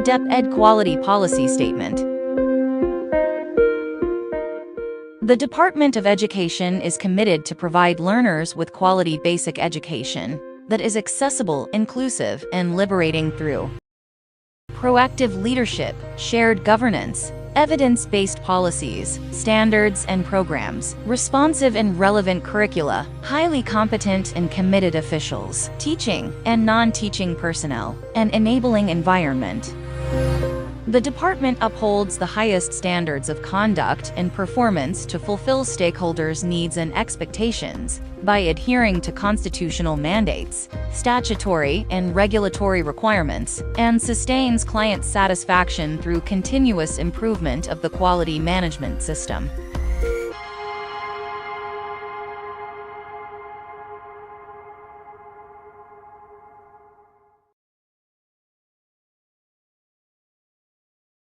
DepEd Quality Policy Statement. The Department of Education is committed to provide learners with quality basic education that is accessible, inclusive, and liberating through proactive leadership, shared governance, evidence-based policies, standards and programs, responsive and relevant curricula, highly competent and committed officials, teaching and non-teaching personnel, and enabling environment. The department upholds the highest standards of conduct and performance to fulfill stakeholders' needs and expectations by adhering to constitutional mandates, statutory and regulatory requirements, and sustains client satisfaction through continuous improvement of the quality management system.